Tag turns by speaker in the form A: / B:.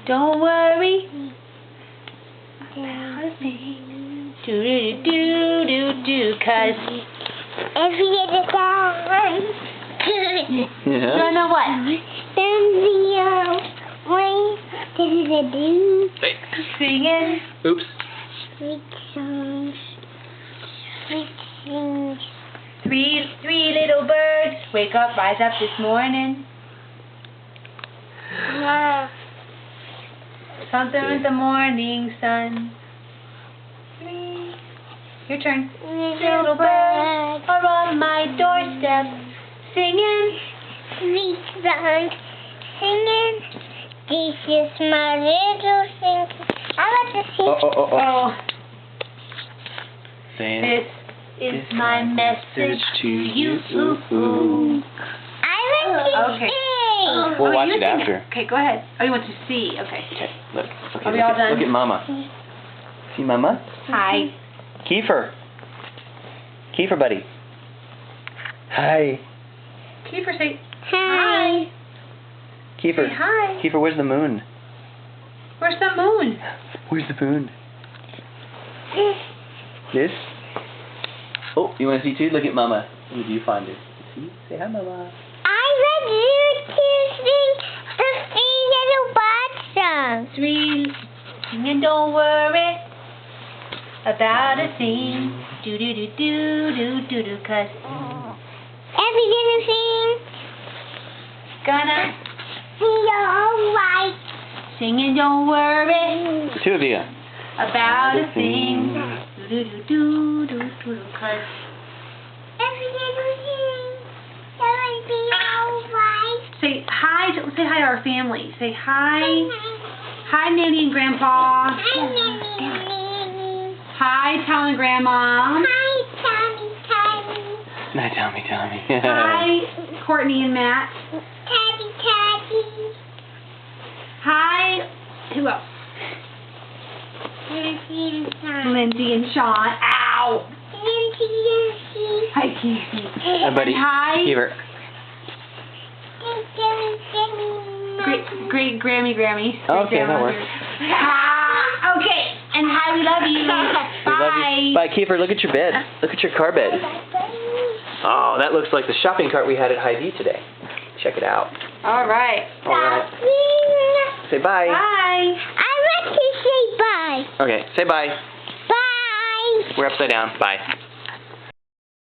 A: Don't worry about a thing. Do, 'cause
B: every other time.
A: Yeah. Gonna what?
B: Then the rain, do.
A: Singing.
C: Oops.
B: Sweet songs. Sweet things.
A: Three little birds wake up, rise up this morning. Something with the morning sun. Your turn. Little birds are on my doorstep, singing
B: Sweet songs. Singing. This is my little thing. I like to sing.
A: Oh.
C: Saying,
A: This is my message to you.
B: I like to
A: Okay.
B: sing.
C: We'll watch
A: you
C: it
A: sing
C: after.
A: Okay, go ahead. Oh, you want to see? Okay.
C: Okay, look. Okay,
A: Are we all done?
C: Look at Mama. See Mama?
A: Hi.
C: Kiefer. Kiefer, buddy. Hi.
A: Kiefer, say
B: Hi.
C: Kiefer.
A: Say hi.
C: Kiefer, where's the moon?
A: Where's the moon?
C: Where's the moon? This? Oh, you want to see too? Look at Mama. Who do you find her? See? Say hi, Mama.
B: I want you to sing the Three Little Birds song.
A: Singing, don't worry about a thing. Do, 'cause
B: Every little thing
A: gonna
B: be alright.
A: singing, don't worry
C: The two of you.
A: about a thing. Do, 'cause
B: Every little thing gonna be alright.
A: say hi to our family. Say hi. Hi, Nanny and Grandpa.
B: Hi, Nanny.
A: Hi, Tom and Grandma.
B: Hi, Tommy.
C: No, tell me.
A: Hi, Courtney and Matt.
B: Teddy.
A: Hi, who else?
B: Lindsay and Sean.
A: Lindsay and Sean. Ow!
B: Lindsay.
A: Hi, Casey.
C: Hi, buddy.
A: Hi.
C: Kiefer.
A: Great Grammy.
C: Okay, that works.
A: Okay, and hi, we love you.
C: We
A: Bye.
C: love you. Bye, Kiefer. Look at your bed. Look at your car bed. Oh, that looks like the shopping cart we had at Hy-Vee today. Check it out.
A: All right.
C: All right. Say bye.
A: Bye.
B: I want to say bye.
C: Okay, say bye.
B: Bye.
C: We're upside down. Bye.